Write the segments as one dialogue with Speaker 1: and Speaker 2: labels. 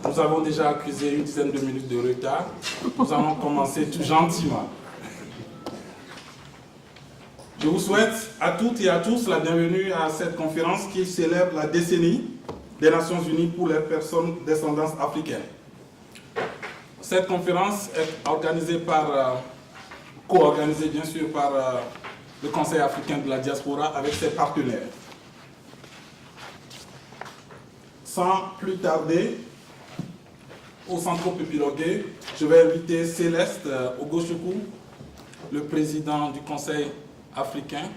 Speaker 1: Nous avons déjà accusé une dizaine de minutes de retard. Nous allons commencer tout gentiment. Je vous souhaite à toutes et à tous la bienvenue à cette conférence qui célèbre la décennie des Nations Unies pour les personnes descendance africaine. Cette conférence est organisée co-organisée bien sûr par le Conseil africain de la diaspora avec ses partenaires. Sans plus tarder, au centre épilogué, je vais inviter Céleste Ogochukwu, le président du Conseil africain,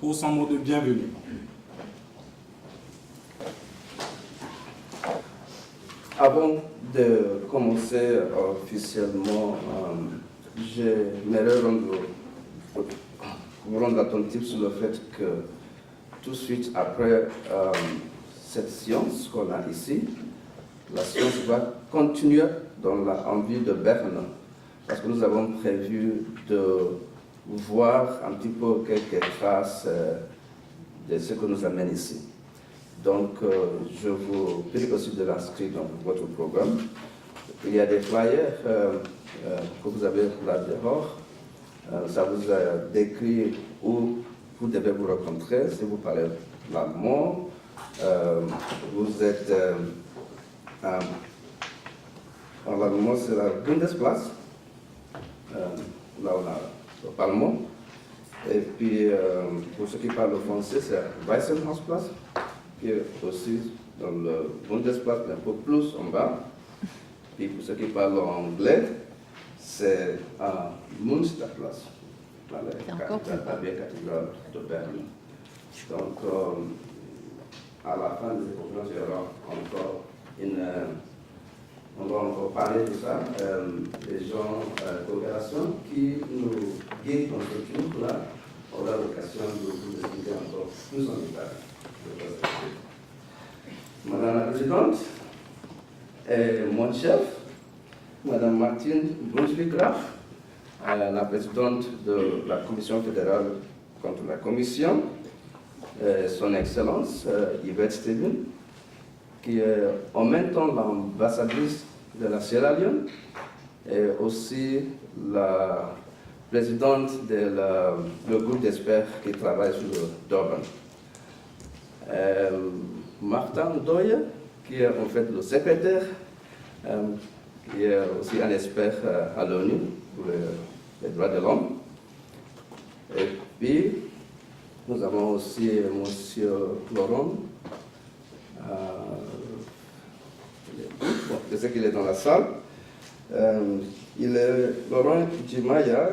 Speaker 1: pour son mot de bienvenue.
Speaker 2: Avant de commencer officiellement, j'aimerais vous rendre attentif sur le fait que tout de suite après cette science qu'on a ici, la science va continuer en vue de Berne, parce que nous avons prévu de voir un petit peu quelques traces de ce que nous amène ici. Donc, je vous prie aussi de l'inscrire dans votre programme. Il y a des flyers que vous avez là dehors. Ça vous a décrit où vous devez vous rencontrer si vous parlez l'allemand. Vous êtes en allemand, c'est la Bundesplatz, là on a le Parlement. Et puis, pour ceux qui parlent le français, c'est Weissenhausplatz, qui est aussi dans le Bundesplatz, un peu plus en bas. Puis pour ceux qui parlent anglais, c'est à Münsterplatz, la vieille cathédrale de Berne. Donc, à la fin de cette conférence, il y aura encore on va encore parler de ça, des gens de coopération qui nous guident dans ce tour-là. On aura l'occasion de vous expliquer encore plus en détail. Madame la Présidente, et mon chef, Madame Martine Brunswick-Graf, la Présidente de la Commission fédérale contre la Commission, Son Excellence Yvette Steven, qui est en même temps l'ambassadrice de la Sierra Leone et aussi la présidente du groupe d'experts qui travaille sur le Durban. Martin Ndoye, qui est en fait le secrétaire, qui est aussi un expert à l'ONU pour les droits de l'homme. Et puis, nous avons aussi M. Laurent. Je sais qu'il est dans la salle. Laurent Jimaya,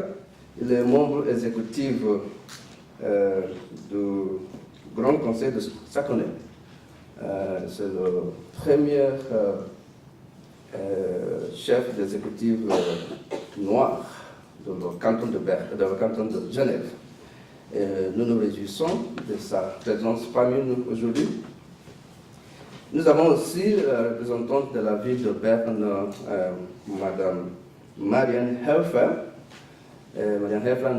Speaker 2: il est membre exécutif du Grand Conseil de Sakonnet. C'est le premier chef d'exécutif noir dans le canton de Genève. Et nous nous réjouissons de sa présence parmi nous aujourd'hui. Nous avons aussi la représentante de la ville de Berne, Madame Marianne Helfer. Marianne Helfer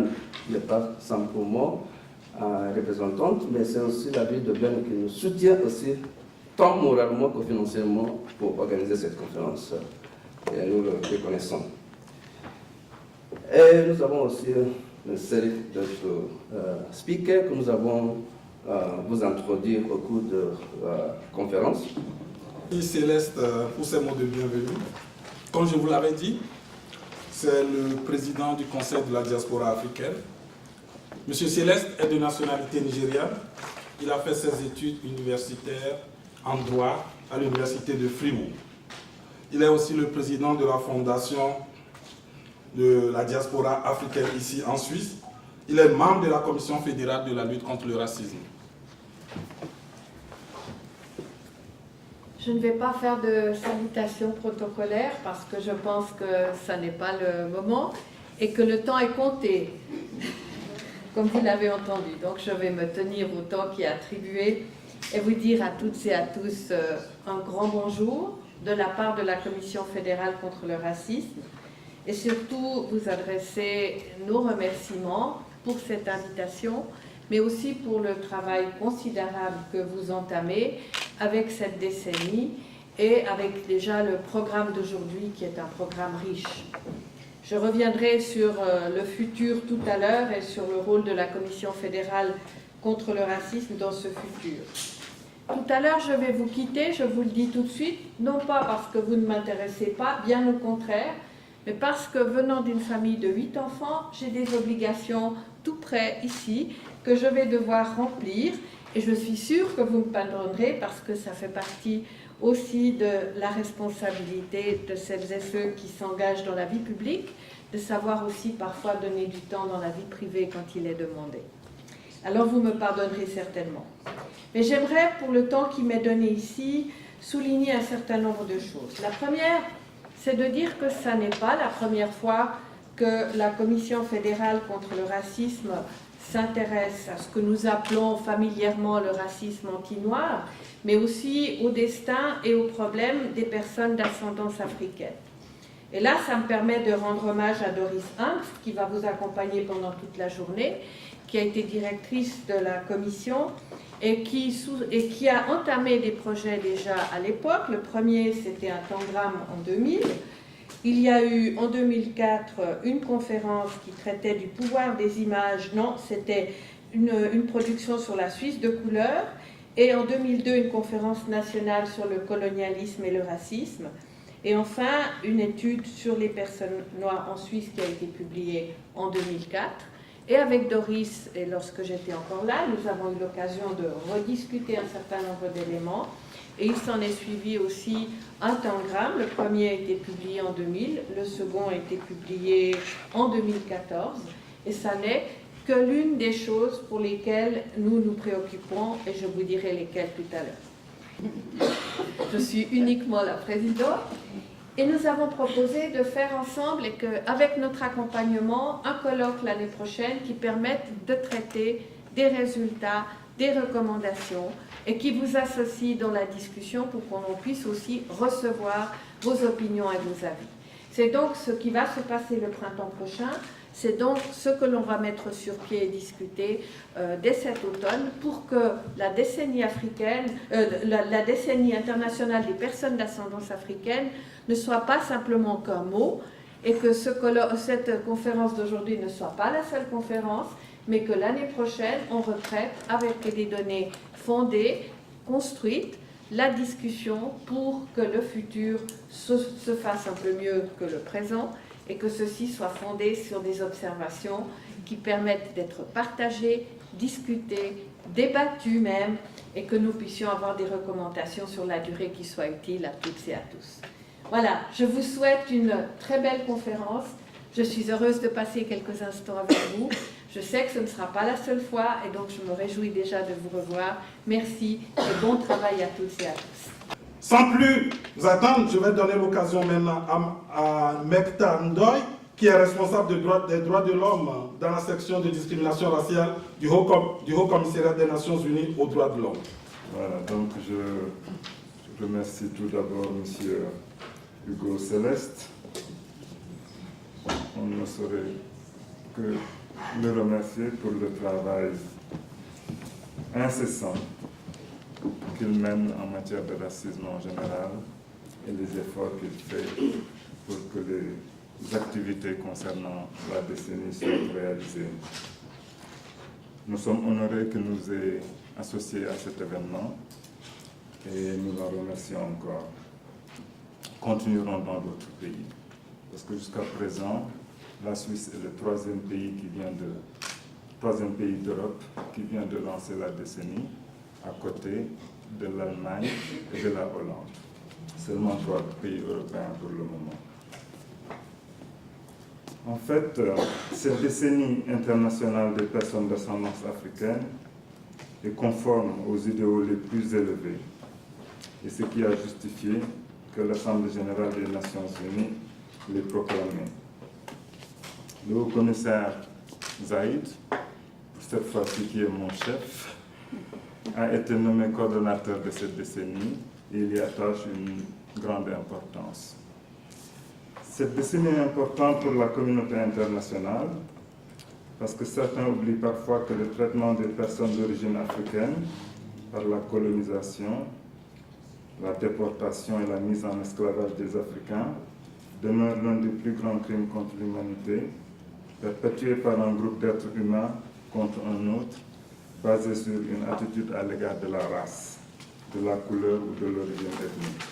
Speaker 2: n'est pas simplement représentante, mais c'est aussi la ville de Berne qui nous soutient aussi, tant moralement que financièrement, pour organiser cette conférence. Et nous le reconnaissons. Et nous avons aussi une série d'autres speakers que nous avons vous introduire au cours de la conférence.
Speaker 1: Merci Céleste pour ces mots de bienvenue. Comme je vous l'avais dit, c'est le président du Conseil de la diaspora africaine. Monsieur Céleste est de nationalité nigériane. Il a fait ses études universitaires en droit à l'université de Fribourg. Il est aussi le président de la fondation de la diaspora africaine ici en Suisse. Il est membre de la Commission fédérale de la lutte contre le racisme.
Speaker 3: Je ne vais pas faire de salutation protocolaire parce que je pense que ça n'est pas le moment et que le temps est compté, comme vous l'avez entendu. Donc je vais me tenir au temps qui est attribué et vous dire à toutes et à tous un grand bonjour de la part de la Commission fédérale contre le racisme et surtout vous adresser nos remerciements pour cette invitation, mais aussi pour le travail considérable que vous entamez avec cette décennie et avec déjà le programme d'aujourd'hui qui est un programme riche. Je reviendrai sur le futur tout à l'heure et sur le rôle de la Commission fédérale contre le racisme dans ce futur. Tout à l'heure, je vais vous quitter, je vous le dis tout de suite, non pas parce que vous ne m'intéressez pas, bien au contraire, mais parce que venant d'une famille de 8 enfants, j'ai des obligations tout près ici que je vais devoir remplir et je suis sûre que vous me pardonnerez parce que ça fait partie aussi de la responsabilité de celles et ceux qui s'engagent dans la vie publique, de savoir aussi parfois donner du temps dans la vie privée quand il est demandé. Alors vous me pardonnerez certainement. Mais j'aimerais, pour le temps qui m'est donné ici, souligner un certain nombre de choses. La première, c'est de dire que ça n'est pas la première fois que la Commission fédérale contre le racisme s'intéresse à ce que nous appelons familièrement le racisme anti-noir, mais aussi au destin et aux problèmes des personnes d'ascendance africaine. Et là, ça me permet de rendre hommage à Doris Hanks, qui va vous accompagner pendant toute la journée, qui a été directrice de la commission et qui a entamé des projets déjà à l'époque. Le premier, c'était un tangram en 2000. Il y a eu en 2004 une conférence qui traitait du pouvoir des images. Non, c'était une production sur la Suisse de couleur. Et en 2002, une conférence nationale sur le colonialisme et le racisme. Et enfin, une étude sur les personnes noires en Suisse qui a été publiée en 2004. Et avec Doris, et lorsque j'étais encore là, nous avons eu l'occasion de rediscuter un certain nombre d'éléments. Et il s'en est suivi aussi un tangram. Le premier a été publié en 2000, le second a été publié en 2014. Et ça n'est que l'une des choses pour lesquelles nous nous préoccupons, et je vous dirai lesquelles tout à l'heure. Je suis uniquement la présidente. Et nous avons proposé de faire ensemble, et avec notre accompagnement, un colloque l'année prochaine qui permette de traiter des résultats, des recommandations, et qui vous associe dans la discussion pour qu'on puisse aussi recevoir vos opinions et vos avis. C'est donc ce qui va se passer le printemps prochain. C'est donc ce que l'on va mettre sur pied et discuter dès cet automne pour que la décennie africaine, la décennie internationale des personnes d'ascendance africaine ne soit pas simplement qu'un mot et que cette conférence d'aujourd'hui ne soit pas la seule conférence, mais que l'année prochaine, on retraite avec des données fondées, construites, la discussion pour que le futur se fasse un peu mieux que le présent et que ceci soit fondé sur des observations qui permettent d'être partagées, discutées, débattues même, et que nous puissions avoir des recommandations sur la durée qui soient utiles à toutes et à tous. Voilà, je vous souhaite une très belle conférence. Je suis heureuse de passer quelques instants avec vous. Je sais que ce ne sera pas la seule fois, et donc je me réjouis déjà de vous revoir. Merci et bon travail à toutes et à tous.
Speaker 1: Sans plus attendre, je vais donner l'occasion maintenant à Mekta Ndoye, qui est responsable des droits de l'homme dans la section de discrimination raciale du Haut Commissariat des Nations Unies aux droits de l'homme.
Speaker 4: Voilà, donc je remercie tout d'abord M. Hugo Céleste. On ne saurait que le remercier pour le travail incessant qu'il mène en matière de racisme en général et les efforts qu'il fait pour que les activités concernant la décennie soient réalisées. Nous sommes honorés qu'il nous ait associés à cet événement et nous en remercions encore. Continuerons dans d'autres pays, parce que jusqu'à présent, la Suisse est le troisième pays d'Europe qui vient de lancer la décennie, à côté de l'Allemagne et de la Hollande. Seulement 3 pays européens pour le moment. En fait, cette décennie internationale des personnes d'ascendance africaine est conforme aux idéaux les plus élevés, et ce qui a justifié que l'Assemblée générale des Nations unies l'ait proclamée. Le haut-commissaire Zaïd, cette fois-ci qui est mon chef, a été nommé coordonnateur de cette décennie et il y attache une grande importance. Cette décennie est importante pour la communauté internationale parce que certains oublient parfois que le traitement des personnes d'origine africaine par la colonisation la déportation et la mise en esclavage des Africains, demeure l'un des plus grands crimes contre l'humanité, perpétué par un groupe d'êtres humains contre un autre, basé sur une attitude à l'égard de la race, de la couleur ou de l'origine ethnique.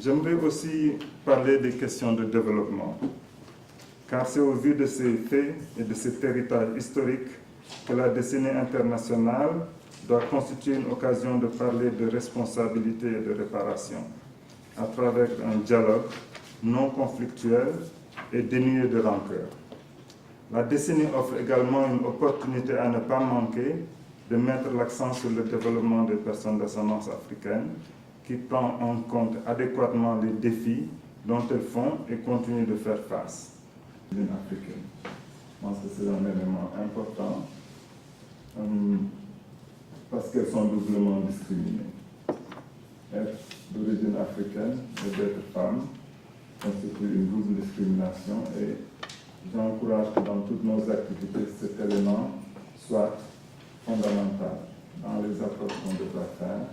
Speaker 4: J'aimerais aussi parler des questions de développement, car c'est au vu de ces faits et de cet héritage historique que la décennie internationale doit constituer une occasion de parler de responsabilité et de réparation, à travers un dialogue non conflictuel et dénué de rancœur. La décennie offre également une opportunité à ne pas manquer de mettre l'accent sur le développement des personnes d'ascendance africaine qui prend en compte adéquatement les défis dont elles font et continuent de faire face. Africaine. Je pense que c'est un élément important parce qu'elles sont doublement discriminées. Être d'origine africaine et d'être femme constitue une double discrimination et j'encourage que dans toutes nos activités, cet élément soit fondamental dans les approches qu'on devra faire,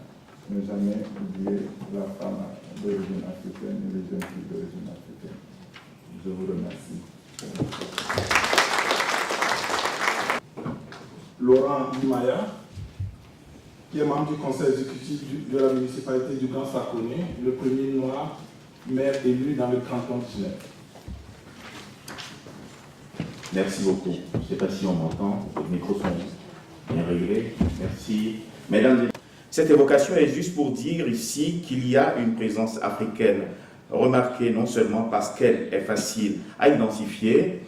Speaker 4: ne jamais oublier la femme d'origine africaine et les jeunes filles d'origine africaine. Je vous remercie.
Speaker 1: Laurent Imaya, qui est membre du conseil exécutif de la municipalité du Grand Saconné, le premier noir maire élu dans le canton de Genève.
Speaker 5: Merci beaucoup. Je ne sais pas si on m'entend, les micros sont bien réglés. Merci. Mesdames et cette évocation est juste pour dire ici qu'il y a une présence africaine remarquée non seulement parce qu'elle est facile à identifier,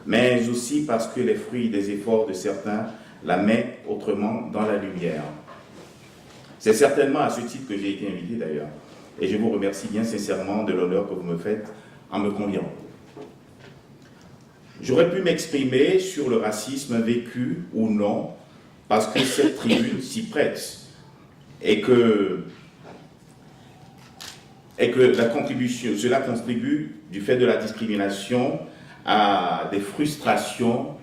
Speaker 5: mais aussi parce que les fruits des efforts de certains la mettent autrement dans la lumière. C'est certainement à ce titre que j'ai été invité d'ailleurs. Et je vous remercie bien sincèrement de l'honneur que vous me faites en me conviant. J'aurais pu m'exprimer sur le racisme vécu ou non, parce que cette tribune s'y prête, et que la contribution, cela contribue du fait de la discrimination à des frustrations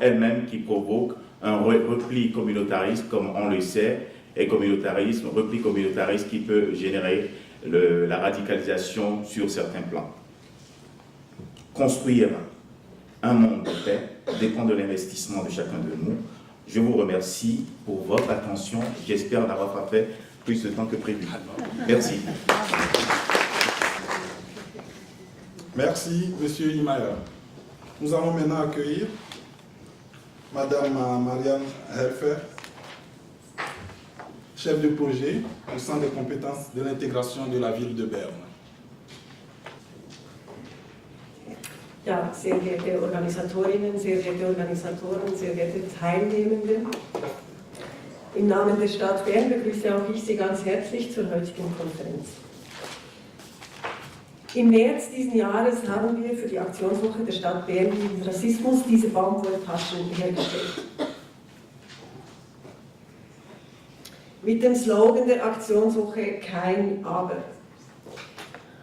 Speaker 5: elles-mêmes qui provoquent un repli communautariste, comme on le sait, et repli communautariste qui peut générer la radicalisation sur certains plans. Construire un monde de paix dépend de l'investissement de chacun de nous. Je vous remercie pour votre attention. J'espère n'avoir pas fait plus de temps que prévu. Merci.
Speaker 1: Merci, Monsieur Imaya. Nous allons maintenant accueillir Madame Marianne Helfer, chef de projet au Centre des compétences de l'intégration de la ville de Berne.
Speaker 6: Ja, sehr geehrte Organisatorinnen, sehr geehrte Organisatoren, sehr geehrte Teilnehmende, im Namen der Stadt Bern begrüße auch ich Sie ganz herzlich zur heutigen Konferenz. Im März diesen Jahres haben wir für die Aktionswoche der Stadt Bern gegen Rassismus diese Baumwolltaschen hergestellt. Mit dem Slogan der Aktionswoche "Kein Aber".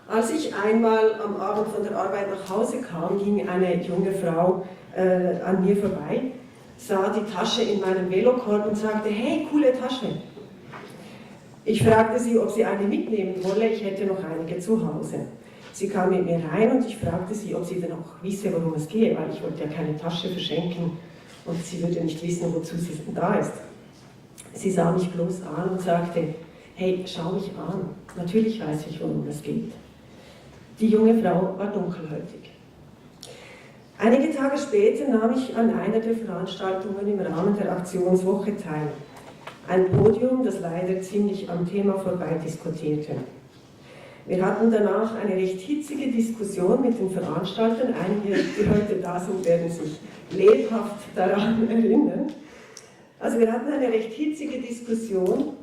Speaker 6: Als ich einmal am Abend von der Arbeit nach Hause kam, ging eine junge Frau an mir vorbei, sah die Tasche in meinem Velokorb und sagte: "Hey, coole Tasche." Ich fragte sie, ob sie eine mitnehmen wolle, ich hätte noch einige zu Hause. Sie kam mit mir rein und ich fragte sie, ob sie denn auch wisse, worum es gehe, weil ich wollte ja keine Tasche verschenken und sie würde nicht wissen, wozu sie da ist. Sie sah mich bloß an und sagte: "Hey, schau mich an, natürlich weiß ich, worum es geht." Die junge Frau war dunkelhäutig. Einige Tage später nahm ich an einer der Veranstaltungen im Rahmen der Aktionswoche teil. Ein Podium, das leider ziemlich am Thema vorbei diskutierte. Wir hatten danach eine recht hitzige Diskussion mit den Veranstaltern. Einige, die heute da sind, werden sich lebhaft daran erinnern. Also wir hatten eine recht hitzige Diskussion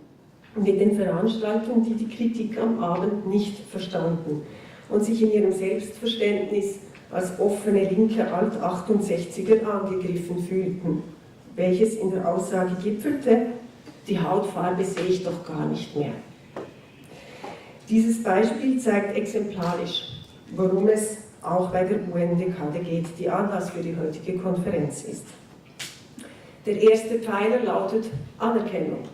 Speaker 6: mit den Veranstaltern, die die Kritik am Abend nicht verstanden und sich in ihrem Selbstverständnis als offene linke Alt-68er angegriffen fühlten, welches in der Aussage gipfelte: "Die Hautfarbe sehe ich doch gar nicht mehr." Dieses Beispiel zeigt exemplarisch, worum es auch bei der UNDKD geht, die Anlass für die heutige Konferenz ist. Der erste Pfeiler lautet Anerkennung.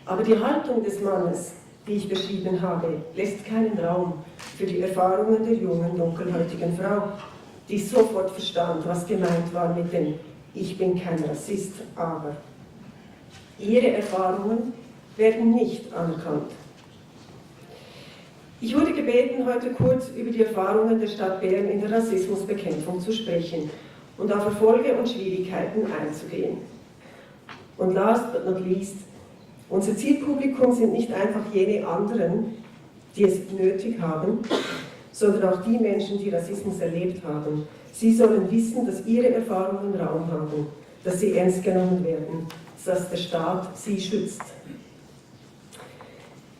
Speaker 6: Aber die Haltung des Mannes, die ich beschrieben habe, lässt keinen Raum für die Erfahrungen der jungen, dunkelhäutigen Frau, die sofort verstand, was gemeint war mit dem „Ich bin kein Rassist, aber“. Ihre Erfahrungen werden nicht anerkannt. Ich wurde gebeten, heute kurz über die Erfahrungen der Stadt Bern in der Rassismusbekämpfung zu sprechen und auf Erfolge und Schwierigkeiten einzugehen. Und last but not least, unser Zielpublikum sind nicht einfach jene anderen, die es nötig haben, sondern auch die Menschen, die Rassismus erlebt haben. Sie sollen wissen, dass ihre Erfahrungen Raum haben, dass sie ernst genommen werden, dass der Staat sie schützt.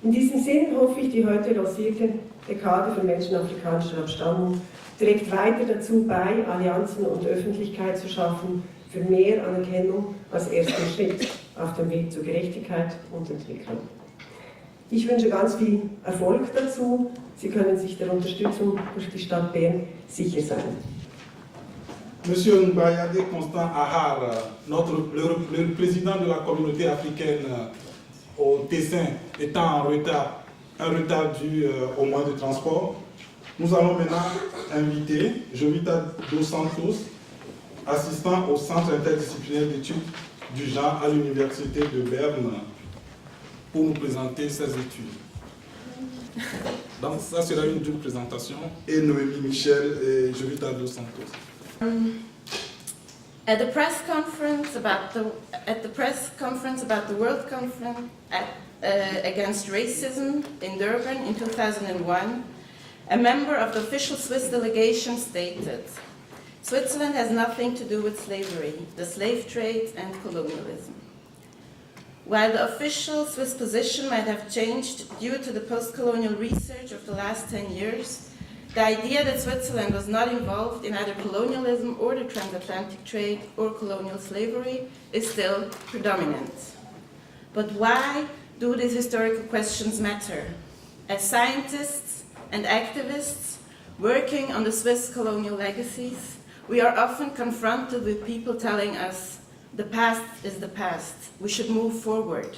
Speaker 6: In diesem Sinn hoffe ich, die heute lancierte Dekade für Menschen afrikanischer Abstammung trägt weiter dazu bei, Allianzen und Öffentlichkeit zu schaffen für mehr Anerkennung als ersten Schritt auf dem Weg zur Gerechtigkeit und Entwicklung. Ich wünsche ganz viel Erfolg dazu. Sie können sich der Unterstützung durch die Stadt Bern sicher sein.
Speaker 1: Monsieur Mbayade Constant Ahar, le président de la communauté africaine au Tessin, étant un retard dû au manque de transport, nous allons maintenant inviter Jovita dos Santos, assistant au Centre interdisciplinaire d'études du genre à l'Université de Berne, pour nous présenter ses études. Donc ça sera une double présentation, et Noémie Michel et Jovita dos Santos.
Speaker 7: At the press conference about the World Conference against Racism in Durban in 2001, a member of the official Swiss delegation stated, "Switzerland has nothing to do with slavery, the slave trade and colonialism." While the official Swiss position might have changed due to the post-colonial research of the last 10 years, the idea that Switzerland was not involved in either colonialism or the transatlantic trade or colonial slavery is still predominant. But why do these historical questions matter? As scientists and activists working on the Swiss colonial legacies, we are often confronted with people telling us, the past is the past, we should move forward.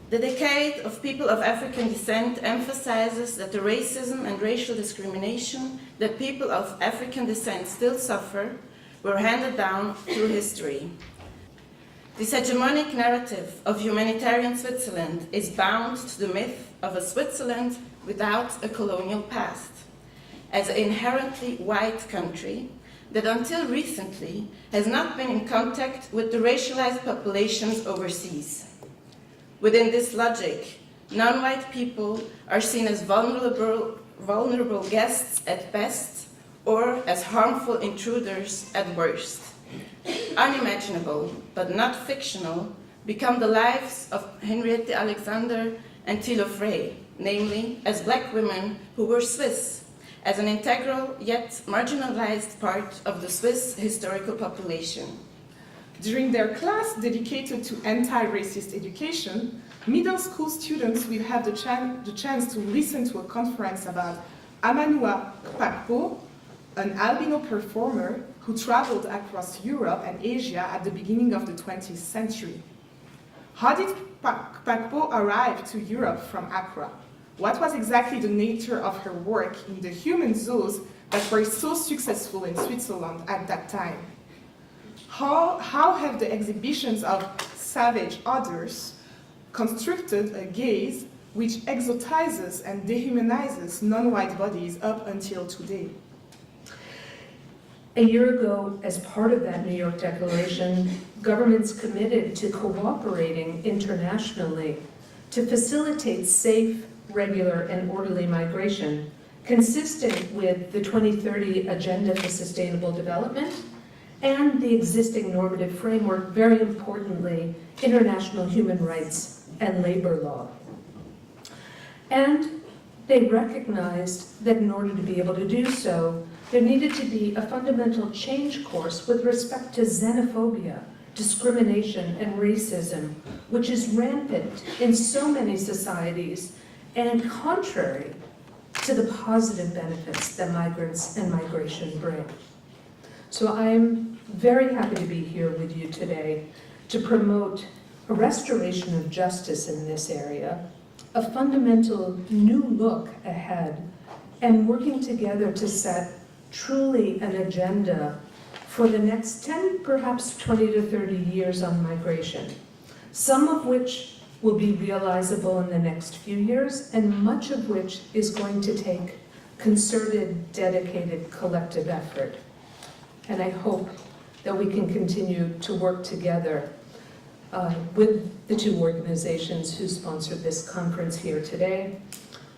Speaker 7: The decade of people of African descent emphasizes that the racism and racial discrimination that people of African descent still suffer were handed down through history. This hegemonic narrative of humanitarian Switzerland is bound to the myth of a Switzerland without a colonial past, as an inherently white country that until recently has not been in contact with the racialized populations overseas. Within this logic, non-white people are seen as vulnerable guests at best, or as harmful intruders at worst. Unimaginable, but not fictional, become the lives of Henriette Alexander and Thilo Frey, namely as black women who were Swiss, as an integral yet marginalized part of the Swiss historical population.
Speaker 8: During their class dedicated to anti-racist education, middle school students will have the chance to listen to a conference about Amanua Kpakpo, an albino performer who traveled across Europe and Asia at the beginning of the 20th century. How did Kpakpo arrive to Europe from Accra? What was exactly the nature of her work in the human zoos that were so successful in Switzerland at that time? How have the exhibitions of savage others constructed a gaze which exotizes and dehumanizes non-white bodies up until today?
Speaker 9: A year ago, as part of that New York Declaration, governments committed to cooperating internationally to facilitate safe, regular, and orderly migration, consistent with the 2030 Agenda for Sustainable Development and the existing normative framework, very importantly, international human rights and labor law. And they recognized that in order to be able to do so, there needed to be a fundamental change course with respect to xenophobia, discrimination, and racism, which is rampant in so many societies and contrary to the positive benefits that migrants and migration bring. So I'm very happy to be here with you today to promote a restoration of justice in this area, a fundamental new look ahead, and working together to set truly an agenda for the next 10, perhaps 20 to 30 years on migration, some of which will be realizable in the next few years, and much of which is going to take concerted, dedicated, collective effort. And I hope that we can continue to work together with the two organizations who sponsored this conference here today,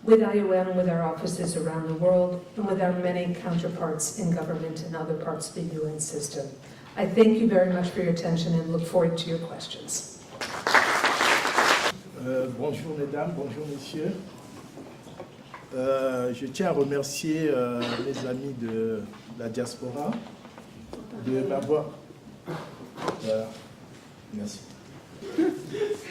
Speaker 9: with IOM, with our offices around the world, and with our many counterparts in government and other parts of the UN system. I thank you very much for your attention and look forward to your questions.
Speaker 10: Bonjour mesdames, bonjour messieurs. Je tiens à remercier mes amis de la diaspora de m'avoir... merci.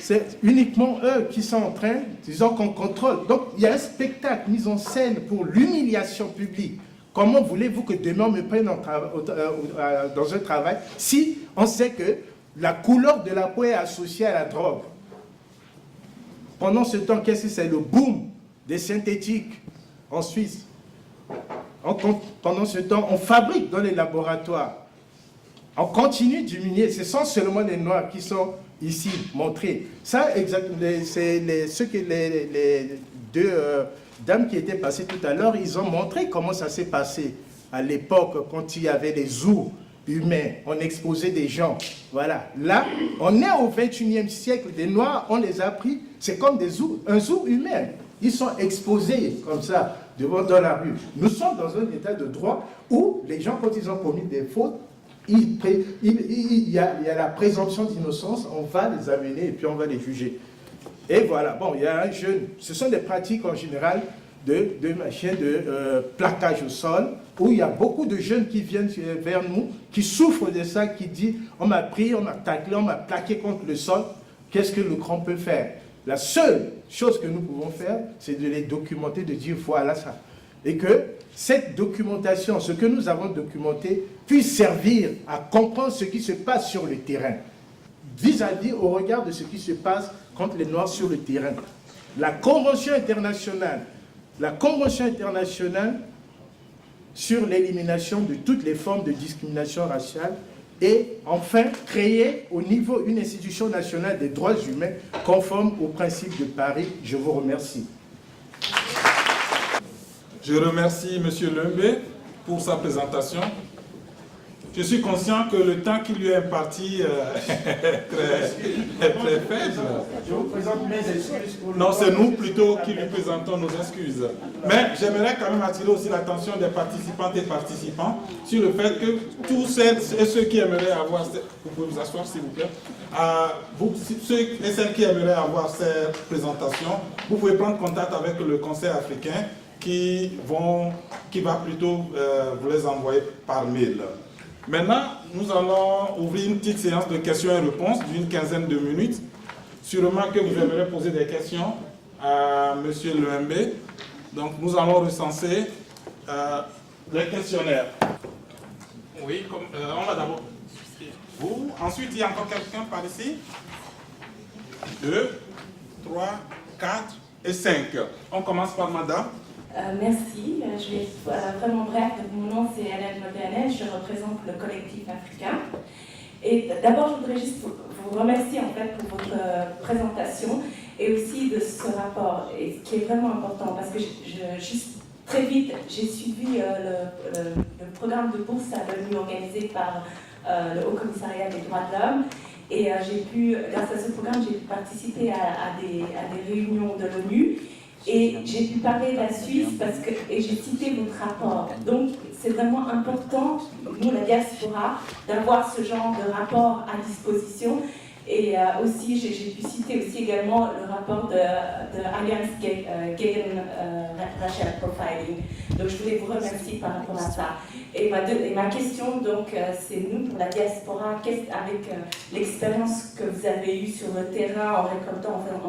Speaker 10: C'est uniquement eux qui sont en train, disons qu'on contrôle. Donc il y a un spectacle mis en scène pour l'humiliation publique. Comment voulez-vous que demain on me prenne dans un travail si on sait que la couleur de la peau est associée à la drogue? Pendant ce temps, qu'est-ce que c'est? Le boom des synthétiques en Suisse. Pendant ce temps, on fabrique dans les laboratoires. On continue d'humilier. Ce sont seulement les Noirs qui sont ici montrés. Ça, c'est les deux dames qui étaient passées tout à l'heure, ils ont montré comment ça s'est passé à l'époque quand il y avait les zoos humains. On exposait des gens. Voilà. Là, on est au 21e siècle. Les Noirs, on les a pris. C'est comme un zoo humain. Ils sont exposés comme ça dans la rue. Nous sommes dans un état de droit où les gens, quand ils ont commis des fautes, il y a la présomption d'innocence, on va les amener et puis on va les juger. Et voilà, bon, il y a un jeune, ce sont des pratiques en général de plaquage au sol, où il y a beaucoup de jeunes qui viennent vers nous, qui souffrent de ça, qui disent, on m'a pris, on m'a taclé, on m'a plaqué contre le sol, qu'est-ce que le CRAN peut faire? La seule chose que nous pouvons faire, c'est de les documenter, de dire voilà ça. Et que cette documentation, ce que nous avons documenté, puisse servir à comprendre ce qui se passe sur le terrain, vis-à-vis au regard de ce qui se passe contre les Noirs sur le terrain. La Convention internationale sur l'élimination de toutes les formes de discrimination raciale et enfin créer au niveau une institution nationale des droits humains conforme aux principes de Paris. Je vous remercie.
Speaker 1: Je remercie M. Lumbe pour sa présentation. Je suis conscient que le temps qui lui est imparti est très faible.
Speaker 10: Je vous présente mes excuses.
Speaker 1: Non, c'est nous plutôt qui lui présentons nos excuses. Mais j'aimerais quand même attirer aussi l'attention des participantes et participants sur le fait que tous ceux qui aimeraient avoir... Vous pouvez vous asseoir s'il vous plaît. Ceux et celles qui aimeraient avoir cette présentation, vous pouvez prendre contact avec le Conseil africain qui va plutôt vous les envoyer par mail. Maintenant, nous allons ouvrir une petite séance de questions et réponses d'une quinzaine de minutes. Sûrement que vous aimeriez poser des questions à M. Lumbe. Donc, nous allons recenser les questionnaires. Oui, on va d'abord... Vous. Ensuite, il y a encore quelqu'un par ici. 2, 3, 4 et 5. On commence par madame.
Speaker 11: Merci, je vais être vraiment bref. Mon nom c'est Hélène Modanet, je représente le collectif africain. Et d'abord, je voudrais juste vous remercier en fait pour votre présentation et aussi de ce rapport, et qui est vraiment important parce que juste très vite, j'ai suivi le programme de bourse à l'ONU organisé par le Haut Commissariat des droits de l'homme. Et grâce à ce programme, j'ai pu participer à des réunions de l'ONU. Et j'ai pu parler de la Suisse et j'ai cité votre rapport. Donc c'est vraiment important, nous la diaspora, d'avoir ce genre de rapport à disposition. Et aussi, j'ai pu citer aussi également le rapport de Alliance Gegen Racial Profiling. Donc je voulais vous remercier par rapport à ça. Et ma question, donc, c'est nous, pour la diaspora, avec l'expérience que vous avez eue sur le terrain en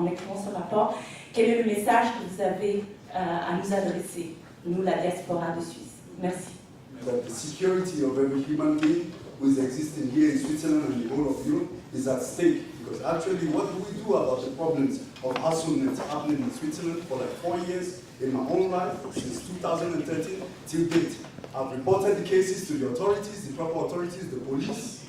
Speaker 11: écrivant ce rapport, quel est le message que vous avez à nous adresser, nous, la diaspora de Suisse? Merci.
Speaker 12: That the security of every human being who is existing here in Switzerland and the whole of Europe is at stake Because actually, what do we do about the problems of hustleness happening in Switzerland for like 4 years in my own life, since 2013 till date? I've reported the cases to the authorities, the proper authorities, the police.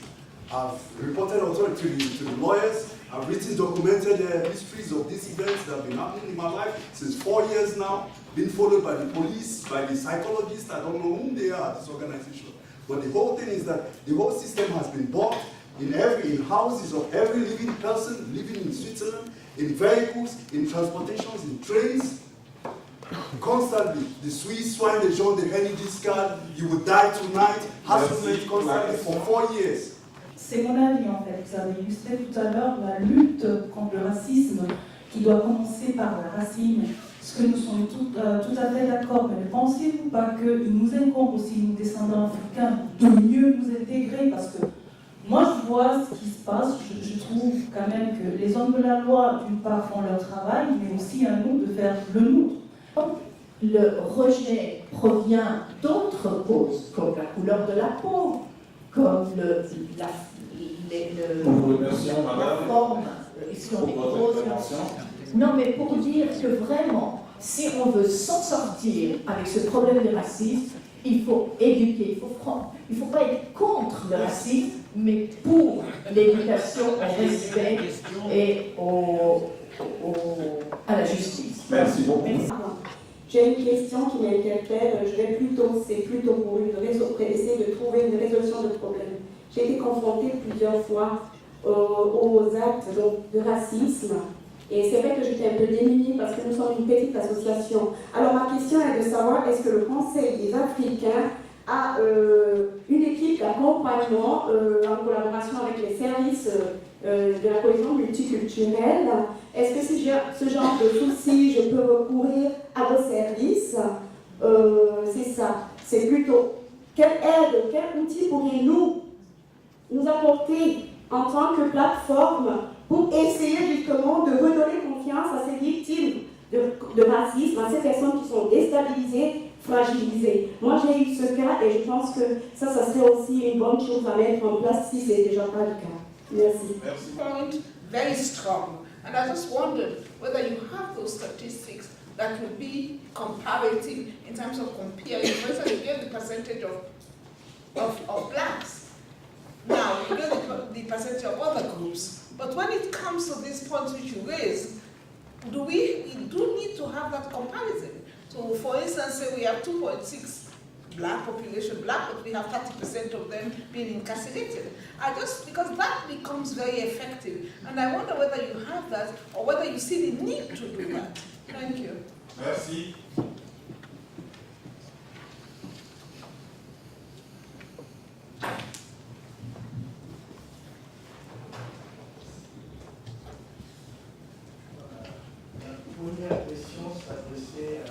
Speaker 12: I've reported authority to the lawyers. I've written documented histories of these events that have been happening in my life since 4 years now, been followed by the police, by the psychologists. I don't know whom they are, this organization. But the whole thing is that the whole system has been bought in houses of every living person living in Switzerland, in vehicles, in transportations, in trains. Constantly, the Swiss swine, the Jean, the Henny discard, you will die tonight, harassment constantly for 4 years.
Speaker 11: C'est mon avis en fait. Vous avez illustré tout à l'heure la lutte contre le racisme qui doit commencer par la racine. Ce que nous sommes tout à fait d'accord. Mais ne pensez-vous pas qu'il nous incombe aussi, nous descendants africains, de mieux nous intégrer? Parce que moi je vois ce qui se passe, je trouve quand même que les hommes de la loi, d'une part, font leur travail, mais aussi à nous de faire le nôtre.
Speaker 13: Le rejet provient d'autres causes, comme la couleur de la peau, comme la forme, si on est gros, non, mais pour dire que vraiment, si on veut s'en sortir avec ce problème de racisme, il faut éduquer, il ne faut pas être contre le racisme, mais pour l'éducation au respect et à la justice.
Speaker 5: Merci beaucoup.
Speaker 14: J'ai une question qui m'interpelle. C'est plutôt pour essayer de trouver une résolution de problème. J'ai été confrontée plusieurs fois aux actes de racisme. Et c'est vrai que j'étais un peu démunie parce que nous sommes une petite association. Alors ma question est de savoir, est-ce que le Conseil des Africains a une équipe d'accompagnement en collaboration avec les services de la cohésion multiculturelle? Est-ce que si j'ai ce genre de soucis, je peux recourir à vos services? C'est ça. C'est plutôt quelle aide, quel outil pourriez-nous nous apporter en tant que plateforme pour essayer justement de redonner confiance à ces victimes de racisme, à ces personnes qui sont déstabilisées, fragilisées. Moi j'ai eu ce cas et je pense que ça serait aussi une bonne chose à mettre en place si ce n'est déjà pas le cas. Merci.
Speaker 15: Point very strong. And I just wondered whether you have those statistics that would be comparative in terms of comparing. For instance, you gave the percentage of blacks. Now, you gave the percentage of other groups. But when it comes to these points which you raised, we do need to have that comparison. So, for instance, say we have 2.6 black population, but we have 30% of them being incarcerated. Because that becomes very effective. And I wonder whether you have that or whether you see the need to do that. Thank you.
Speaker 5: Merci.
Speaker 16: La première question s'adressait à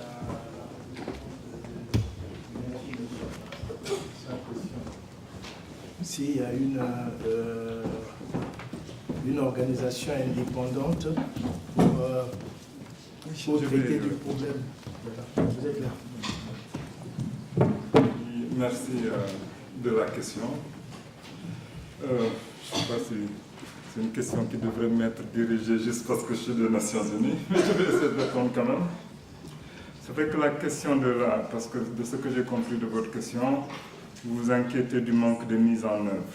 Speaker 16: s'il y a une organisation indépendante pour traiter du problème. Voilà. Vous êtes là.
Speaker 4: Merci de la question. Je ne sais pas si c'est une question qui devrait m'être dirigée juste parce que je suis des Nations Unies, mais je vais essayer de répondre quand même. C'est vrai que la question parce que de ce que j'ai compris de votre question, vous vous inquiétez du manque de mise en œuvre.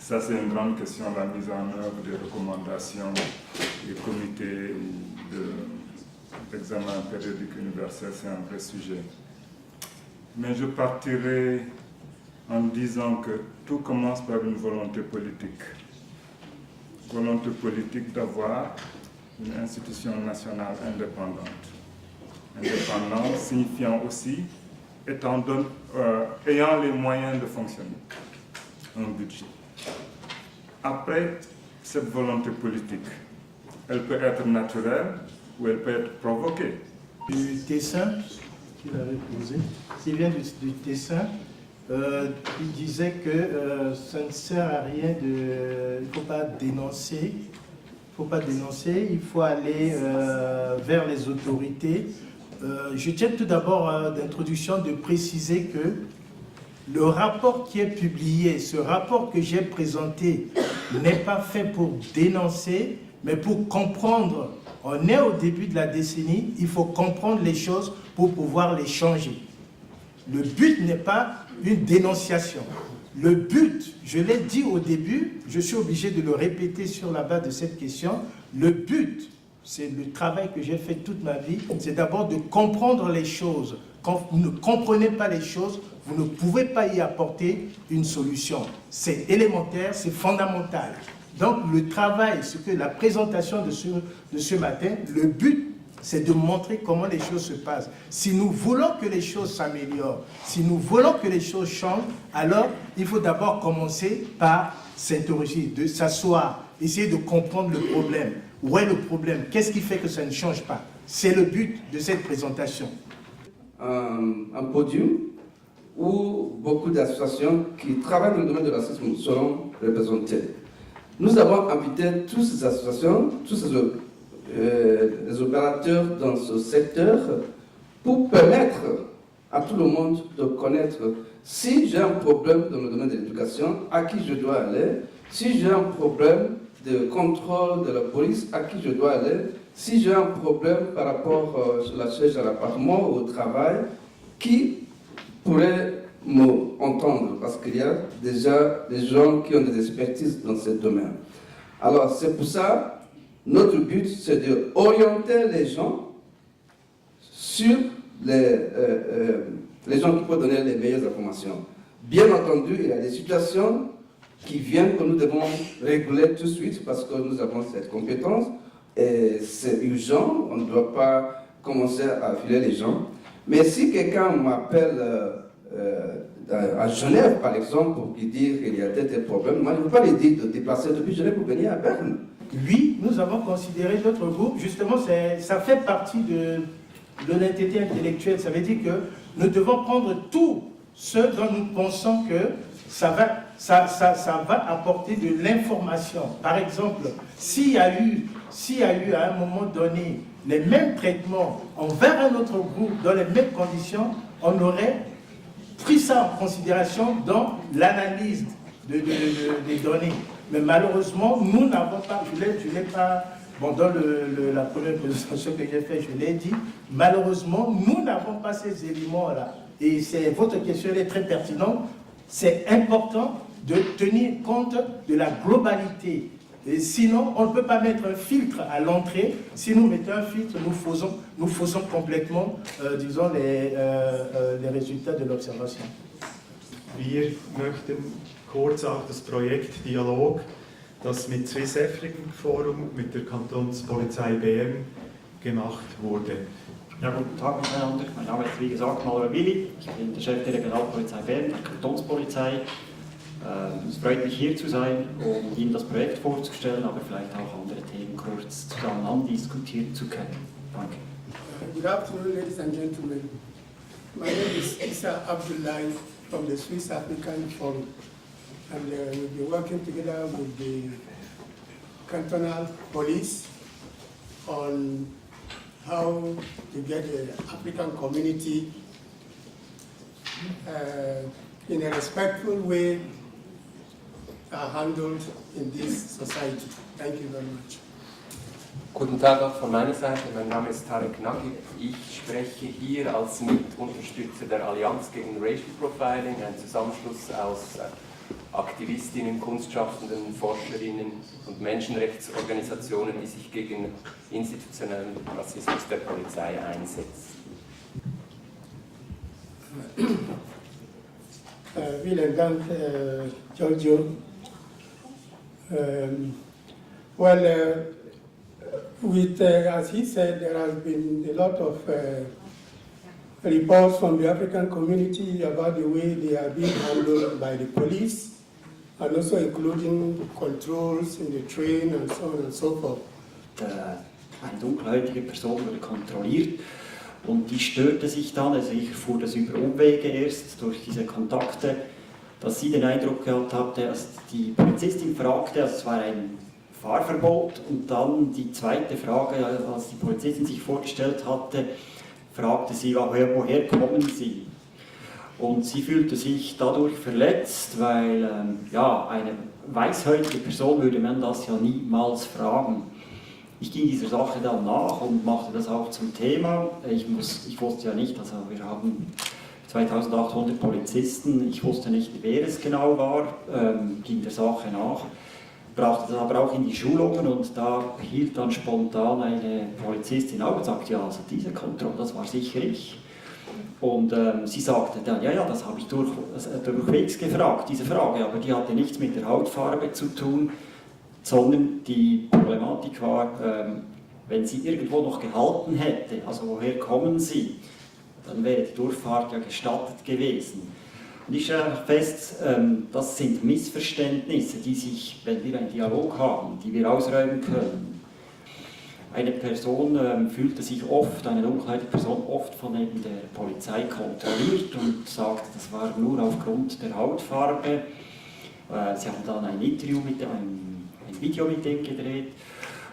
Speaker 4: Ça, c'est une grande question, la mise en œuvre des recommandations des comités d'examen périodique universel, c'est un vrai sujet. Mais je partirai en disant que tout commence par une volonté politique. Volonté politique d'avoir une institution nationale indépendante. Indépendante signifiant aussi ayant les moyens de fonctionner, un budget. Après, cette volonté politique, elle peut être naturelle ou elle peut être provoquée.
Speaker 16: Du Tessin qu'il avait posé, s'il vient du Tessin, il disait que ça ne sert à rien il ne faut pas dénoncer, il faut aller vers les autorités. Je tiens tout d'abord d'introduction de préciser que Le rapport qui est publié, ce rapport que j'ai présenté, n'est pas fait pour dénoncer, mais pour comprendre. On est au début de la décennie, il faut comprendre les choses pour pouvoir les changer. Le but n'est pas une dénonciation. Le but, je l'ai dit au début, je suis obligé de le répéter sur la base de cette question, le but, c'est le travail que j'ai fait toute ma vie, c'est d'abord de comprendre les choses. Quand vous ne comprenez pas les choses, vous ne pouvez pas y apporter une solution. C'est élémentaire, c'est fondamental. Donc le travail, ce que la présentation de ce matin, le but, c'est de montrer comment les choses se passent. Si nous voulons que les choses s'améliorent, si nous voulons que les choses changent, alors il faut d'abord commencer par s'interroger, de s'asseoir, essayer de comprendre le problème. Où est le problème? Qu'est-ce qui fait que ça ne change pas? C'est le but de cette présentation.
Speaker 2: Un podium où beaucoup d'associations qui travaillent dans le domaine de la racisme seront représentées. Nous avons invité toutes ces associations, tous les opérateurs dans ce secteur pour permettre à tout le monde de connaître si j'ai un problème dans le domaine de l'éducation, à qui je dois aller, si j'ai un problème de contrôle de la police, à qui je dois aller, si j'ai un problème par rapport à la charge à l'appartement ou au travail, qui pourrait m'entendre, parce qu'il y a déjà des gens qui ont des expertises dans ce domaine. Alors c'est pour ça, notre but c'est d'orienter les gens sur les gens qui peuvent donner les meilleures informations. Bien entendu, il y a des situations qui viennent que nous devons réguler tout de suite parce que nous avons cette compétence et c'est urgent, on ne doit pas commencer à filer les gens. Mais si quelqu'un m'appelle à Genève, par exemple, pour lui dire qu'il y a des problèmes, moi je ne veux pas lui dire de déplacer depuis Genève pour venir à Berne.
Speaker 16: Oui, nous avons considéré notre groupe, justement, ça fait partie de l'honnêteté intellectuelle. Ça veut dire que nous devons prendre tout ce dont nous pensons que ça va apporter de l'information. Par exemple, s'il y a eu à un moment donné les mêmes traitements envers un autre groupe dans les mêmes conditions, on aurait pris ça en considération dans l'analyse des données. Mais malheureusement, nous n'avons pas, je l'ai pas, bon, dans la première présentation que j'ai faite, je l'ai dit, malheureusement, nous n'avons pas ces éléments-là. Et votre question est très pertinente. C'est important de tenir compte de la globalité. Et sinon, on ne peut pas mettre un filtre à l'entrée. Si nous mettons un filtre, nous faisons complètement, disons, les résultats de l'observation.
Speaker 17: Wir möchten kurz auch das Projekt Dialog, das mit Swiss African Forum, mit der Kantonspolizei Bern gemacht wurde.
Speaker 18: Ja, guten Tag miteinander. Mein Name ist wie gesagt Manuel Willi. Ich bin der Chef der Regionalpolizei Bern, der Kantonspolizei. Es freut mich hier zu sein, um Ihnen das Projekt vorzustellen, aber vielleicht auch andere Themen kurz zusammen andiskutieren zu können. Danke.
Speaker 19: Good afternoon, ladies and gentlemen. My name is Issa Abdullahi from the Swiss African Forum, and we'll be working together with the cantonal police on how to get the African community in a respectful way handled in this society. Thank you very much.
Speaker 20: Guten Tag auch von meiner Seite, mein Name ist Tarek Nagib. Ich spreche hier als Mitunterstützer der Allianz gegen Racial Profiling, ein Zusammenschluss aus Aktivistinnen, Kunstschaffenden, Forscherinnen und Menschenrechtsorganisationen, die sich gegen institutionellen Rassismus der Polizei einsetzen.
Speaker 19: Vielen Dank, Giorgio. As he said, there has been a lot of reports from the African community about the way they are being handled by the police, and also including controls in the train and so on and so forth.
Speaker 18: Eine dunkelhäutige Person wurde kontrolliert und die störte sich dann, also ich erfuhr das über Umwege erst durch diese Kontakte, dass sie den Eindruck gehabt hatte, als die Polizistin fragte, also es war ein Fahrverbot und dann die zweite Frage, als die Polizistin sich vorgestellt hatte, fragte sie, woher kommen Sie? Und sie fühlte sich dadurch verletzt, weil ja, eine weißhäutige Person würde man das ja niemals fragen. Ich ging dieser Sache dann nach und machte das auch zum Thema. Ich wusste ja nicht, also wir haben 2800 Polizisten, ich wusste nicht, wer es genau war, ging der Sache nach, brachte das aber auch in die Schulungen und da hielt dann spontan eine Polizistin auf und sagte, ja, also diese Kontrolle, das war sicher ich. Und sie sagte dann, ja, das habe ich durchwegs gefragt, diese Frage, aber die hatte nichts mit der Hautfarbe zu tun, sondern die Problematik war, wenn sie irgendwo noch gehalten hätte, also woher kommen sie, dann wäre die Durchfahrt ja gestattet gewesen. Und ich stelle fest, das sind Missverständnisse, die sich, wenn wir einen Dialog haben, die wir ausräumen können. Eine Person fühlte sich oft, eine dunkelhäutige Person, oft von eben der Polizei kontrolliert und sagte, das war nur aufgrund der Hautfarbe. Sie haben dann ein Interview ein Video mit dem gedreht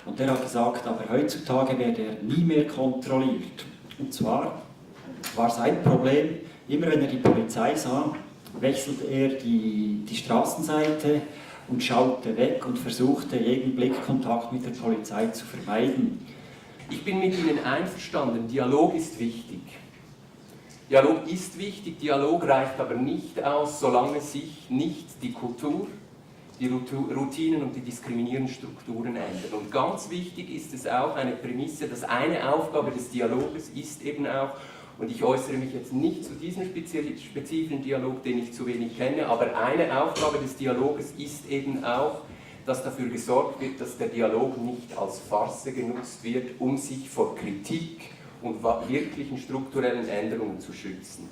Speaker 18: und der hat gesagt, aber heutzutage werde er nie mehr kontrolliert. Und zwar war sein Problem, immer wenn er die Polizei sah, wechselte er die Straßenseite und schaute weg und versuchte, jeden Blickkontakt mit der Polizei zu vermeiden.
Speaker 20: Ich bin mit Ihnen einverstanden, Dialog ist wichtig. Dialog ist wichtig, Dialog reicht aber nicht aus, solange sich nicht die Kultur, die Routinen und die diskriminierenden Strukturen ändern. Und ganz wichtig ist es auch, eine Prämisse, dass eine Aufgabe des Dialoges ist eben auch, und ich äußere mich jetzt nicht zu diesem spezifischen Dialog, den ich zu wenig kenne, aber eine Aufgabe des Dialoges ist eben auch, dass dafür gesorgt wird, dass der Dialog nicht als Farce genutzt wird, um sich vor Kritik und wirklichen strukturellen Änderungen zu schützen.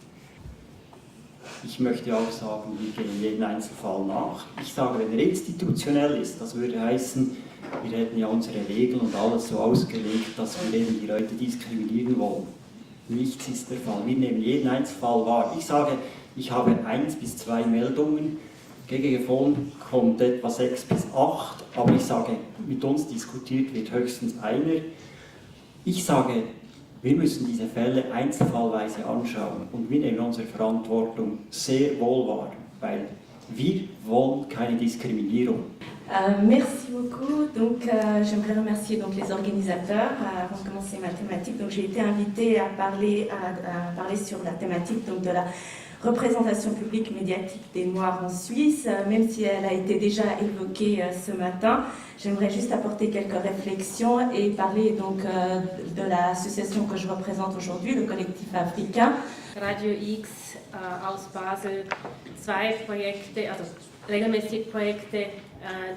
Speaker 18: Ich möchte auch sagen, wir gehen jeden Einzelfall nach. Ich sage, wenn er institutionell ist, das würde heißen, wir hätten ja unsere Regeln und alles so ausgelegt, dass wir eben die Leute diskriminieren wollen. Nichts ist der Fall. Wir nehmen jeden Einzelfall wahr. Ich sage, ich habe 1 bis 2 Meldungen. Gegen kommt etwa 6 bis 8. Aber ich sage, mit uns diskutiert wird höchstens einer. Ich sage, wir müssen diese Fälle einzelfallweise anschauen. Und wir nehmen unsere Verantwortung sehr wohl wahr, weil wir wollen keine Diskriminierung.
Speaker 11: Merci beaucoup. Donc, j'aimerais remercier donc, les organisateurs. Avant de commencer ma thématique, donc, j'ai été invitée à parler sur la thématique donc, de la représentation publique médiatique des Noirs en Suisse, même si elle a été déjà évoquée ce matin. J'aimerais juste apporter quelques réflexions et parler donc, de l'association que je représente aujourd'hui, le collectif africain.
Speaker 21: Radio X aus Basel 2 Projekte, also regelmäßig Projekte,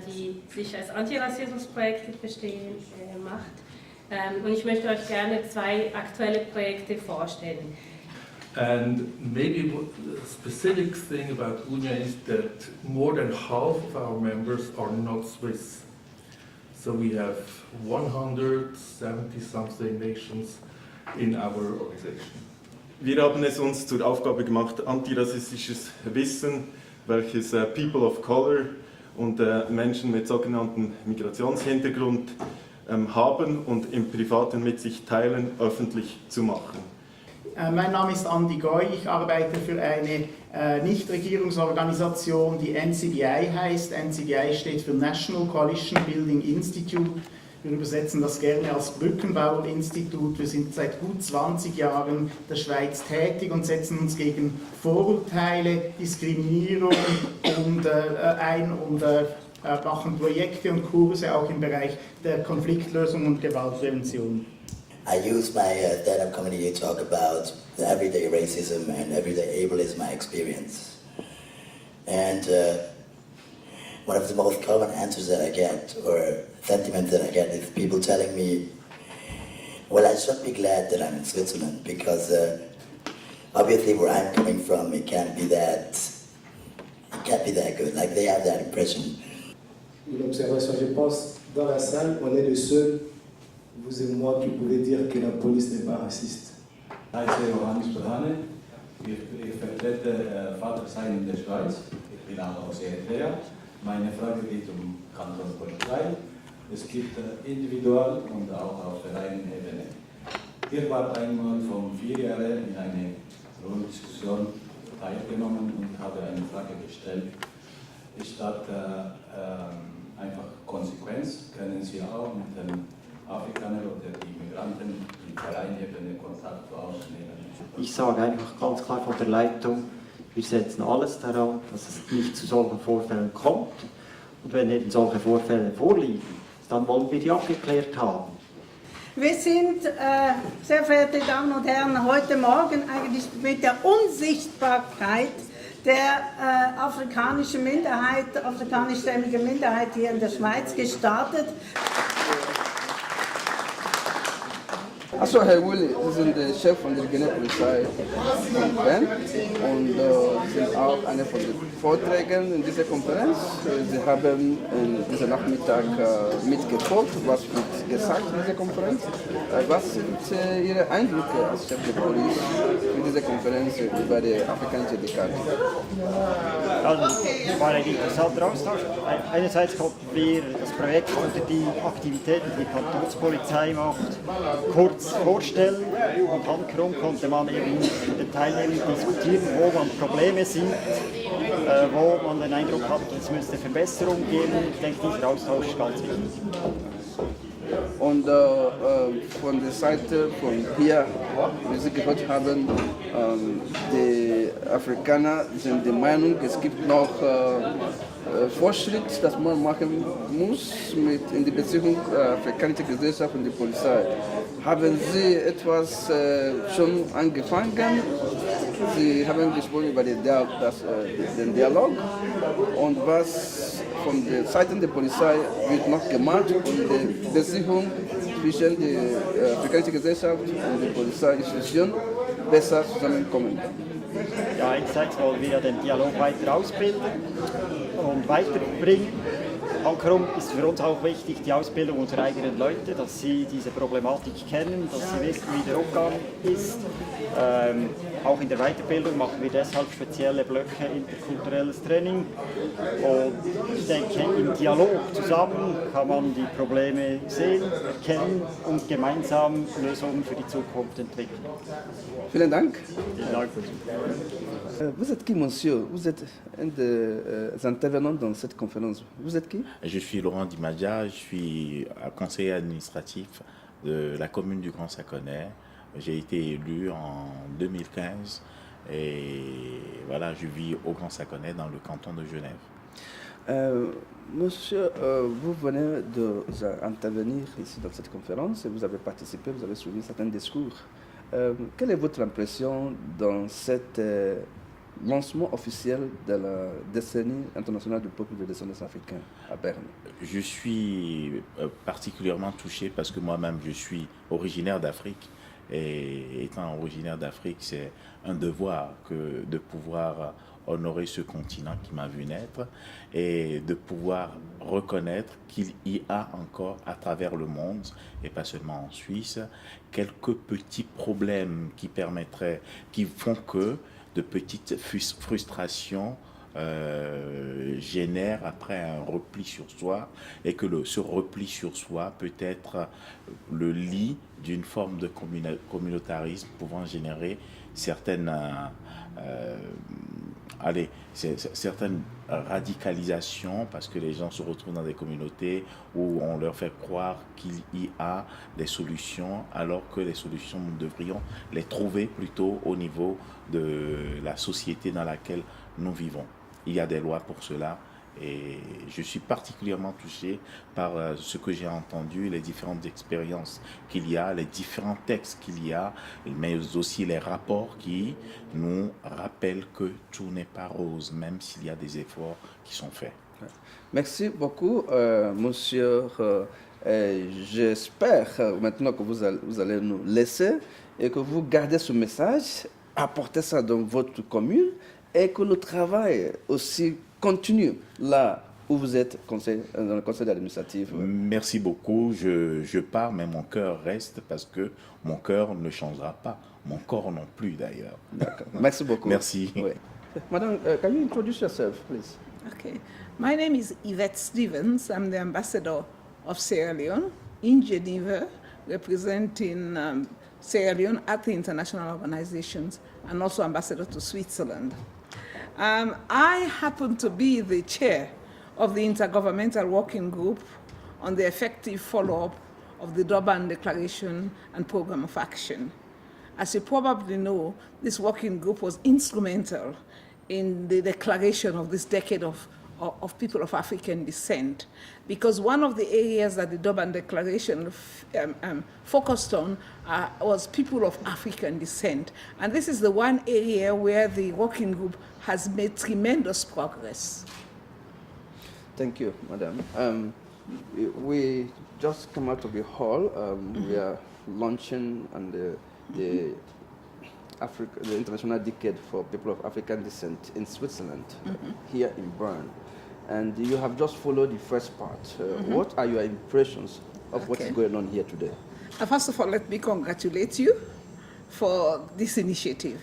Speaker 21: die sich als Antirassismusprojekte verstehen, macht. Und ich möchte euch gerne 2 aktuelle Projekte vorstellen.
Speaker 22: And maybe the specific thing about UNIA is that more than half of our members are not Swiss. So we have 170-something nations in our organization.
Speaker 4: Wir haben es uns zur Aufgabe gemacht, antirassistisches Wissen, welches People of Color und Menschen mit sogenannten Migrationshintergrund haben und im Privaten mit sich teilen, öffentlich zu machen.
Speaker 23: Mein Name ist Andi Goy, ich arbeite für eine Nichtregierungsorganisation, die NCBI heißt. NCBI steht für National Coalition Building Institute. Wir übersetzen das gerne als Brückenbauerinstitut. Wir sind seit gut 20 Jahren in der Schweiz tätig und setzen uns gegen Vorurteile, Diskriminierung ein und machen Projekte und Kurse auch im Bereich der Konfliktlösung und Gewaltprävention.
Speaker 24: I use my stand-up comedy to talk about the everyday racism and everyday ableism I experience. And one of the most common answers that I get, or sentiments that I get, is people telling me, well, I should be glad that I'm in Switzerland, because obviously where I'm coming from, it can't be that good. Like, they have that impression.
Speaker 25: Une observation, je pense, dans la salle, on est les seuls, vous et moi, qui pouvez dire que la police n'est pas raciste.
Speaker 26: Ich heiße Johannes Berhane, ich vertrete Vatersein in der Schweiz, ich bin auch aus Eritrea. Meine Frage geht Kantonspolizei. Es gibt Individual- und auch auf Vereinebene. Ihr wart einmal vor 4 Jahren in einer Diskussion Teil genommen und habe eine Frage gestellt. Ist das einfach Konsequenz? Können Sie auch mit den Afrikanern oder den Migranten in Vereinebene Kontakt aufnehmen?
Speaker 18: Ich sage einfach ganz klar von der Leitung, wir setzen alles daran, dass es nicht zu solchen Vorfällen kommt. Und wenn eben solche Vorfälle vorliegen, dann wollen wir die abgeklärt haben.
Speaker 3: Wir sind, sehr verehrte Damen und Herren, heute Morgen eigentlich mit der Unsichtbarkeit der afrikanischen Minderheit, afrikanischstämmigen Minderheit hier in der Schweiz gestartet.
Speaker 2: Achso, Herr Willi, Sie sind der Chef von der Polizei von Bern und sind auch einer von den Vorträgen in dieser Konferenz. Sie haben diesen Nachmittag mitgefolgt, was wird gesagt in dieser Konferenz. Was sind Ihre Eindrücke als Chef der Polizei für diese Konferenz über die afrikanische Dekade?
Speaker 18: Also, es war ein interessanter Austausch. Einerseits konnten wir das Projekt unter die Aktivitäten, die die Kantonspolizei macht, kurz vorstellen und handkrumm konnte man eben mit den Teilnehmern diskutieren, wo man Probleme sieht, wo man den Eindruck hat, es müsste Verbesserungen geben. Ich denke, dieser Austausch ist ganz wichtig.
Speaker 2: Und von der Seite von hier, wie Sie gehört haben, die Afrikaner sind der Meinung, es gibt noch Fortschritt, das man machen muss in der Beziehung afrikanische Gesellschaft und die Polizei. Haben Sie etwas schon angefangen? Sie haben gesprochen über den Dialog und was von der Seite der Polizei wird noch gemacht, um die Beziehung zwischen der afrikanischen Gesellschaft und der Polizeiinstitution besser zusammenkommen.
Speaker 18: Ja, einerseits wollen wir ja den Dialog weiter ausbilden und weiterbringen. Handkrumm ist für uns auch wichtig, die Ausbildung unserer eigenen Leute, dass sie diese Problematik kennen, dass sie wissen, wie der Umgang ist. Auch in der Weiterbildung machen wir deshalb spezielle Blöcke, interkulturelles Training. Und ich denke, im Dialog zusammen kann man die Probleme sehen, erkennen und gemeinsam Lösungen für die Zukunft entwickeln.
Speaker 2: Vielen Dank.
Speaker 18: Vielen Dank.
Speaker 2: Vous êtes qui, monsieur? Vous êtes un des intervenants dans cette conférence. Vous êtes qui?
Speaker 6: Je suis Laurent Dimadia, je suis conseiller administratif de la commune du Grand Saconnet. J'ai été élu en 2015 et voilà, je vis au Grand Saconnet dans le canton de Genève.
Speaker 2: Monsieur, vous venez d'intervenir ici dans cette conférence et vous avez participé, vous avez suivi certains discours. Quelle est votre impression dans cet lancement officiel de la décennie internationale du peuple de descendance africain à Berne?
Speaker 6: Je suis particulièrement touché parce que moi-même je suis originaire d'Afrique et étant originaire d'Afrique, c'est un devoir de pouvoir honorer ce continent qui m'a vu naître et de pouvoir reconnaître qu'il y a encore à travers le monde, et pas seulement en Suisse, quelques petits problèmes qui font que de petites frustrations génère après un repli sur soi et que ce repli sur soi peut être le lit d'une forme de communautarisme pouvant générer certaines radicalisations parce que les gens se retrouvent dans des communautés où on leur fait croire qu'il y a des solutions alors que les solutions, nous devrions les trouver plutôt au niveau de la société dans laquelle nous vivons. Il y a des lois pour cela et je suis particulièrement touché par ce que j'ai entendu, les différentes expériences qu'il y a, les différents textes qu'il y a, mais aussi les rapports qui nous rappellent que tout n'est pas rose, même s'il y a des efforts qui sont faits.
Speaker 2: Merci beaucoup, monsieur. J'espère maintenant que vous allez nous laisser et que vous gardez ce message, apportez ça dans votre commune et que le travail aussi continue là où vous êtes dans le conseil administratif.
Speaker 6: Merci beaucoup. Je pars, mais mon cœur reste parce que mon cœur ne changera pas. Mon corps non plus d'ailleurs.
Speaker 2: D'accord. Merci beaucoup.
Speaker 6: Merci.
Speaker 2: Oui. Madame, can you introduce yourself, please?
Speaker 15: Okay. My name is Yvette Stevens. I'm the ambassador of Sierra Leone in Geneva, representing Sierra Leone at the international organizations and also ambassador to Switzerland.
Speaker 1: I happen to be the chair of the Intergovernmental Working Group on the effective follow-up of the Durban Declaration and Program of Action. As you probably know, this working group was instrumental in the declaration of this decade of people of African descent, because one of the areas that the Durban Declaration focused on was people of African descent. And this is the one area where the working group has made tremendous progress.
Speaker 2: Thank you, Madam. We just come out of the hall. We are launching on the International Decade for People of African Descent in Switzerland, here in Bern. And you have just followed the first part. What are your impressions of what is going on here today?
Speaker 1: First of all, let me congratulate you for this initiative.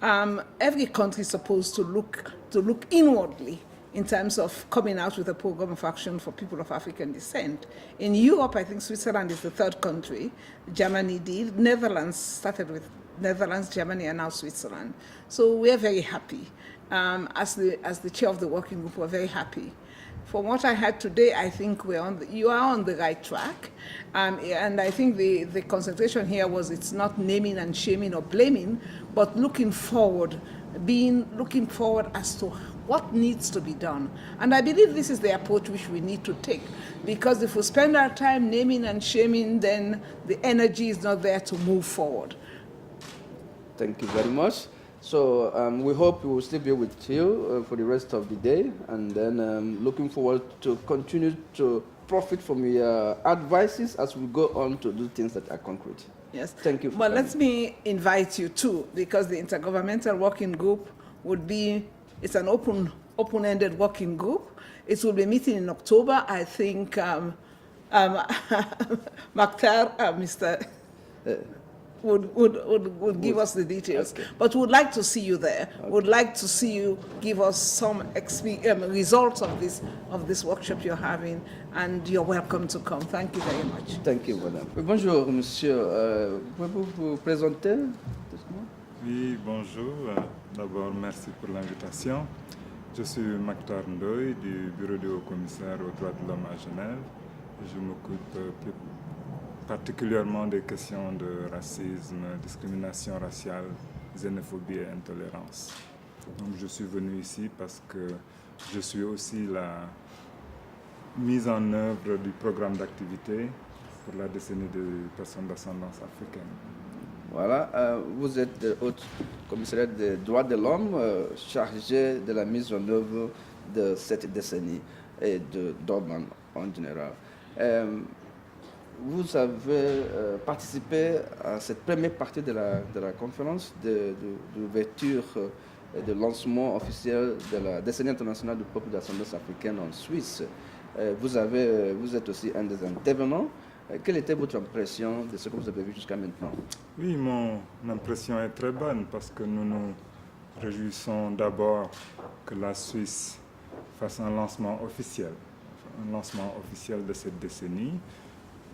Speaker 1: Every country is supposed to look inwardly in terms of coming out with a program of action for people of African descent. In Europe, I think Switzerland is the third country. Germany did. Netherlands started with Netherlands, Germany, and now Switzerland. So we're very happy. As the chair of the working group, we're very happy. From what I heard today, I think you are on the right track. And I think the concentration here was it's not naming and shaming or blaming, but looking forward as to what needs to be done. And I believe this is the approach which we need to take, because if we spend our time naming and shaming, then the energy is not there to move forward.
Speaker 2: Thank you very much. So we hope we will still be with you for the rest of the day, and then looking forward to continue to profit from your advices as we go on to do things that are concrete.
Speaker 1: Yes.
Speaker 2: Thank you.
Speaker 1: But let me invite you too, because the Intergovernmental Working Group it's an open-ended working group. It will be meeting in October. I think Makhtar, Mr. Would give us the details. Okay. But we'd like to see you there. Okay. Would like to see you give us some results of this workshop you're having, and you're welcome to come. Thank you very much.
Speaker 2: Thank you, madame. Bonjour, monsieur. Pouvez-vous vous présenter?
Speaker 4: Oui, bonjour. D'abord, merci pour l'invitation. Je suis Makhtar Ndoye du Bureau du Haut-Commissaire aux droits de l'homme à Genève. Je m'occupe particulièrement des questions de racisme, discrimination raciale, xénophobie et intolérance. Donc je suis venu ici parce que je suis aussi la mise en œuvre du programme d'activité pour la décennie des personnes d'ascendance africaine.
Speaker 2: Voilà, vous êtes le haut commissariat des droits de l'homme chargé de la mise en œuvre de cette décennie et de Durban en général. Vous avez participé à cette première partie de la conférence d'ouverture et de lancement officiel de la décennie internationale du peuple d'ascendance africaine en Suisse. Vous êtes aussi un des intervenants. Quelle était votre impression de ce que vous avez vu jusqu'à maintenant?
Speaker 4: Oui, mon impression est très bonne parce que nous nous réjouissons d'abord que la Suisse fasse un lancement officiel de cette décennie.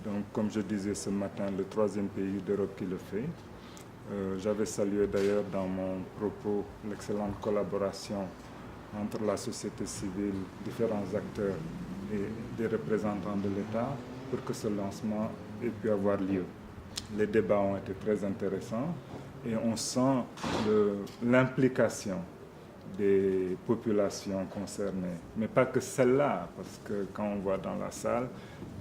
Speaker 4: Donc, comme je disais ce matin, le troisième pays d'Europe qui le fait. J'avais salué d'ailleurs dans mon propos l'excellente collaboration entre la société civile, différents acteurs et des représentants de l'État pour que ce lancement ait pu avoir lieu. Les débats ont été très intéressants et on sent l'implication des populations concernées, mais pas que celles-là, parce que quand on voit dans la salle,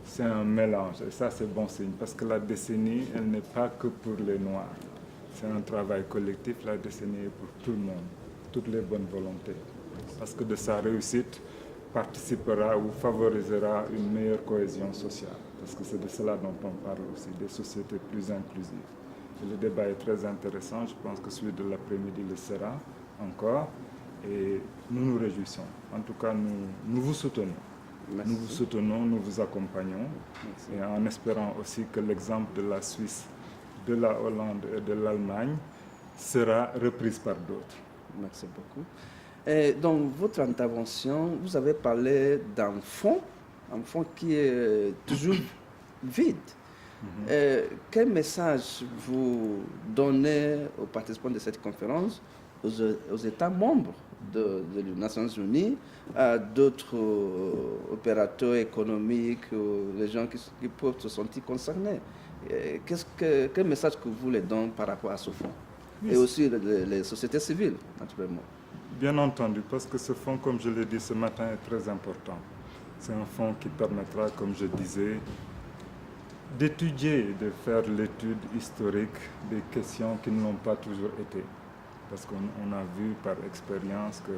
Speaker 4: c'est un mélange, et ça c'est bon signe, parce que la décennie, elle n'est pas que pour les Noirs. C'est un travail collectif, la décennie est pour tout le monde, toutes les bonnes volontés, parce que de sa réussite participera ou favorisera une meilleure cohésion sociale, parce que c'est de cela dont on parle aussi, des sociétés plus inclusives. Et le débat est très intéressant, je pense que celui de l'après-midi le sera encore, et nous nous réjouissons. En tout cas, nous vous soutenons. Merci. Nous vous soutenons, nous vous accompagnons. Merci. Et en espérant aussi que l'exemple de la Suisse, de la Hollande et de l'Allemagne sera repris par d'autres.
Speaker 2: Merci beaucoup. Et dans votre intervention, vous avez parlé d'un fonds qui est toujours vide. Quel message vous donnez aux participants de cette conférence, aux États membres des Nations Unies, à d'autres opérateurs économiques, les gens qui peuvent se sentir concernés? Quel message que vous les donnez par rapport à ce fonds? Et aussi les sociétés civiles, naturellement.
Speaker 4: Bien entendu, parce que ce fonds, comme je l'ai dit ce matin, est très important. C'est un fonds qui permettra, comme je disais, d'étudier, de faire l'étude historique des questions qui ne l'ont pas toujours été. Parce qu'on a vu par expérience que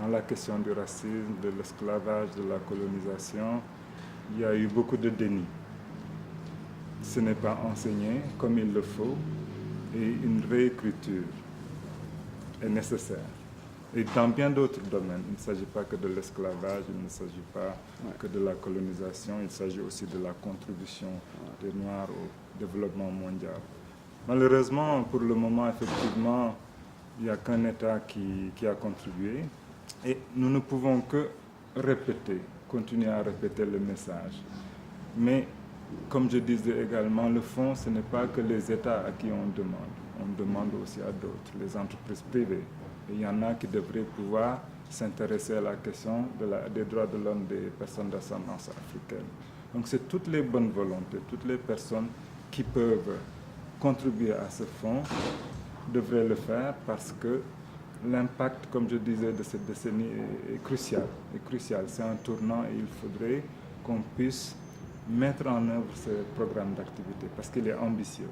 Speaker 4: dans la question du racisme, de l'esclavage, de la colonisation, il y a eu beaucoup de déni. Ce n'est pas enseigné comme il le faut et une réécriture est nécessaire. Et dans bien d'autres domaines, il ne s'agit pas que de l'esclavage, il ne s'agit pas que de la colonisation, il s'agit aussi de la contribution des Noirs au développement mondial. Malheureusement, pour le moment, effectivement, il n'y a qu'un État qui a contribué et nous ne pouvons que répéter, continuer à répéter le message. Mais, comme je disais également, le fonds, ce n'est pas que les États à qui on demande aussi à d'autres, les entreprises privées. Et il y en a qui devraient pouvoir s'intéresser à la question des droits de l'homme des personnes d'ascendance africaine. Donc c'est toutes les bonnes volontés, toutes les personnes qui peuvent contribuer à ce fonds devraient le faire parce que l'impact, comme je disais, de cette décennie est crucial. C'est un tournant et il faudrait qu'on puisse mettre en œuvre ce programme d'activité parce qu'il est ambitieux.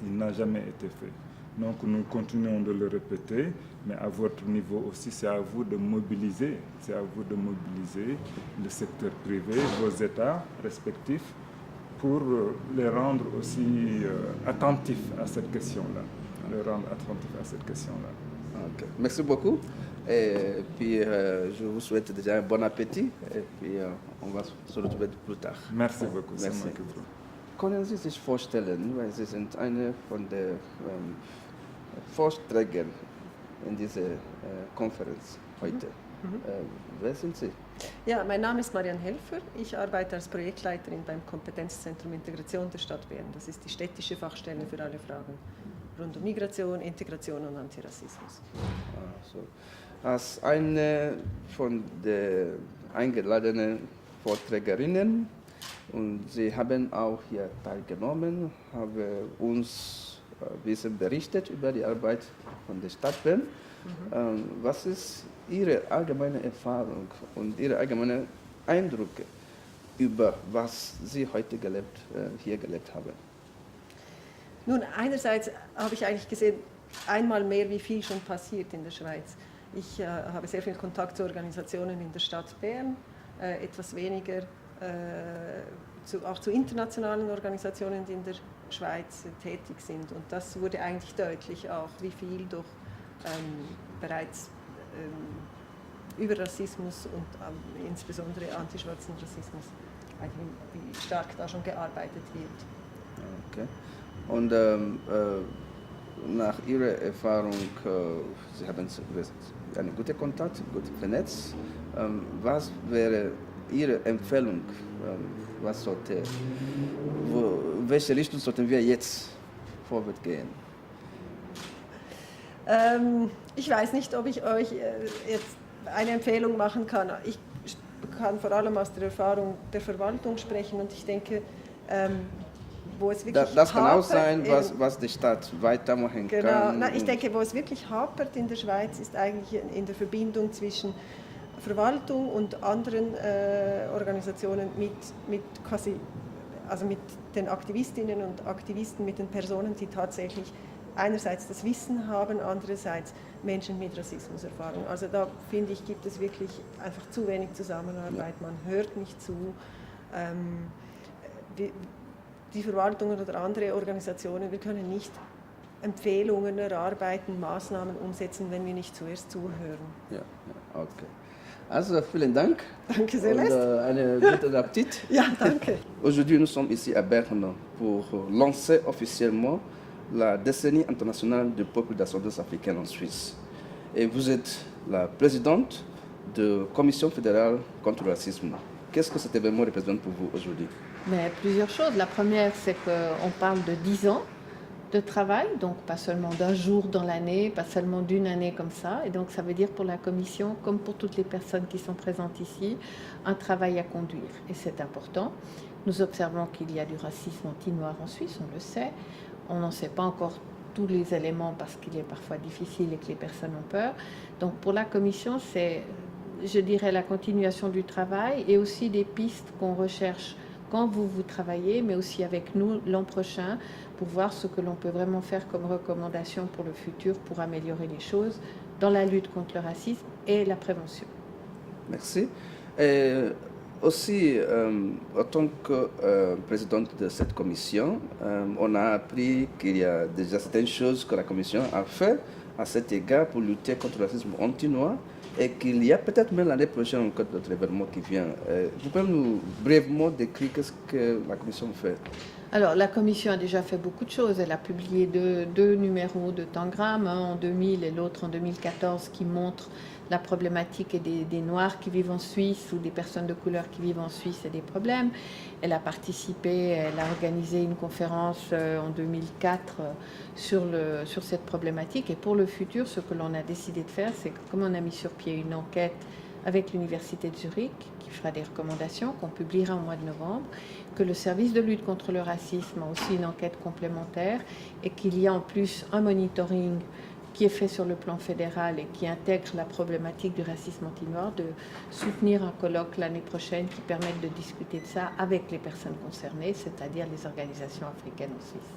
Speaker 4: Il n'a jamais été fait. Donc nous continuons de le répéter, mais à votre niveau aussi, c'est à vous de mobiliser, le secteur privé, vos États respectifs, pour les rendre aussi attentifs à cette question-là.
Speaker 2: Okay. Merci beaucoup. Et puis, je vous souhaite déjà un bon appétit. Et puis, on va se retrouver plus tard.
Speaker 4: Merci beaucoup.
Speaker 2: Merci. Können Sie sich vorstellen, weil Sie sind eine von den Vorträgern in dieser Konferenz heute. Wer sind Sie?
Speaker 7: Ja, mein Name ist Marianne Helfer. Ich arbeite als Projektleiterin beim Kompetenzzentrum Integration der Stadt Bern. Das ist die städtische Fachstelle für alle Fragen rund um Migration, Integration und Antirassismus.
Speaker 2: Also, als eine von den eingeladenen Vorträgerinnen, und Sie haben auch hier teilgenommen, haben uns Wissen berichtet über die Arbeit von der Stadt Bern. Was ist Ihre allgemeine Erfahrung und Ihre allgemeinen Eindrücke über was Sie heute hier gelebt haben?
Speaker 7: Nun, einerseits habe ich eigentlich gesehen, einmal mehr, wie viel schon passiert in der Schweiz. Ich habe sehr viel Kontakt zu Organisationen in der Stadt Bern, etwas weniger auch zu internationalen Organisationen, die in der Schweiz tätig sind. Und das wurde eigentlich deutlich auch, wie viel doch bereits über Rassismus und insbesondere antischwarzen Rassismus, wie stark da schon gearbeitet wird.
Speaker 2: Okay. Und nach Ihrer Erfahrung, Sie haben einen guten Kontakt, gut vernetzt. Was wäre Ihre Empfehlung? Welche Richtung sollten wir jetzt vorwärts gehen?
Speaker 7: Ich weiß nicht, ob ich euch jetzt eine Empfehlung machen kann. Ich kann vor allem aus der Erfahrung der Verwaltung sprechen und ich denke, wo es wirklich
Speaker 2: das kann auch sein, was die Stadt weitermachen kann.
Speaker 7: Genau. Nein, ich denke, wo es wirklich hapert in der Schweiz, ist eigentlich in der Verbindung zwischen Verwaltung und anderen Organisationen mit den Aktivistinnen und Aktivisten, mit den Personen, die tatsächlich einerseits das Wissen haben, andererseits Menschen mit Rassismuserfahrung. Also da finde ich, gibt es wirklich einfach zu wenig Zusammenarbeit, man hört nicht zu. Die Verwaltungen oder andere Organisationen, wir können nicht Empfehlungen erarbeiten, Maßnahmen umsetzen, wenn wir nicht zuerst zuhören.
Speaker 2: Ja, okay. Also, vielen Dank.
Speaker 7: Danke, Celeste.
Speaker 2: Und einen guten Appetit.
Speaker 7: Ja, danke.
Speaker 2: Aujourd'hui, nous sommes ici à Berne pour lancer officiellement la décennie internationale du peuple d'ascendance africaine en Suisse. Et vous êtes la présidente de la Commission fédérale contre le racisme. Qu'est-ce que cet événement représente pour vous aujourd'hui?
Speaker 8: Mais plusieurs choses. La première, c'est qu'on parle de 10 ans de travail, donc pas seulement d'un jour dans l'année, pas seulement d'une année comme ça. Et donc ça veut dire pour la Commission, comme pour toutes les personnes qui sont présentes ici, un travail à conduire. Et c'est important. Nous observons qu'il y a du racisme anti-noir en Suisse, on le sait. On n'en sait pas encore tous les éléments parce qu'il est parfois difficile et que les personnes ont peur. Donc pour la Commission, c'est, je dirais, la continuation du travail et aussi des pistes qu'on recherche quand vous travaillez, mais aussi avec nous l'an prochain, pour voir ce que l'on peut vraiment faire comme recommandation pour le futur, pour améliorer les choses dans la lutte contre le racisme et la prévention.
Speaker 2: Merci. Aussi, en tant que présidente de cette commission, on a appris qu'il y a déjà certaines choses que la commission a fait à cet égard pour lutter contre le racisme anti-noir et qu'il y a peut-être même l'année prochaine encore d'autres événements qui viennent. Vous pouvez nous brièvement décrire ce que la commission fait?
Speaker 8: Alors, la Commission a déjà fait beaucoup de choses. Elle a publié deux numéros de Tangram, un en 2000 et l'autre en 2014, qui montrent la problématique des Noirs qui vivent en Suisse ou des personnes de couleur qui vivent en Suisse et des problèmes. Elle a participé, elle a organisé une conférence en 2004 sur cette problématique. Et pour le futur, ce que l'on a décidé de faire, c'est que comme on a mis sur pied une enquête avec l'Université de Zurich, qui fera des recommandations, qu'on publiera au mois de novembre, que le service de lutte contre le racisme a aussi une enquête complémentaire et qu'il y a en plus un monitoring qui est fait sur le plan fédéral et qui intègre la problématique du racisme anti-noir, de soutenir un colloque l'année prochaine qui permette de discuter de ça avec les personnes concernées, c'est-à-dire les organisations africaines en Suisse.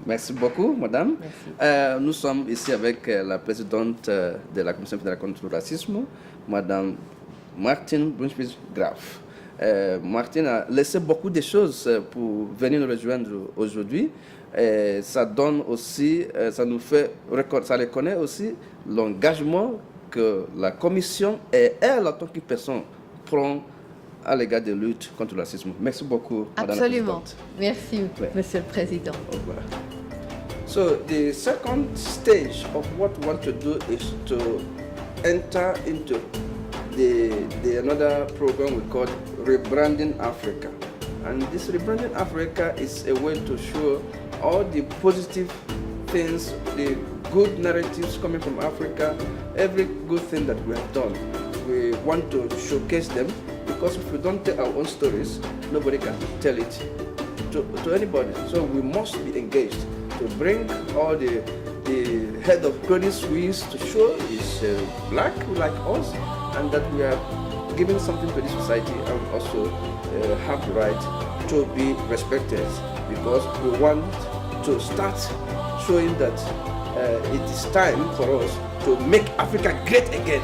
Speaker 2: Merci beaucoup, madame.
Speaker 8: Merci.
Speaker 2: Nous sommes ici avec la présidente de la Commission fédérale contre le racisme, madame Martine Brunspies-Graf. Martine a laissé beaucoup de choses pour venir nous rejoindre aujourd'hui. Ça donne aussi, ça reconnaît aussi l'engagement que la Commission et elle, en tant que personne, prend à l'égard de lutte contre le racisme. Merci beaucoup, madame la présidente.
Speaker 8: Merci, monsieur le président.
Speaker 2: Au revoir. So the second stage of what we want to do is to enter into another program we call Rebranding Africa. And this Rebranding Africa is a way to show all the positive things, the good narratives coming from Africa, every good thing that we have done. We want to showcase them because if we don't tell our own stories, nobody can tell it to anybody. So we must be engaged to bring all the head of Credit Suisse to show is black like us and that we are giving something to the society and also have the right to be respected because we want to start showing that it is time for us to make Africa great again.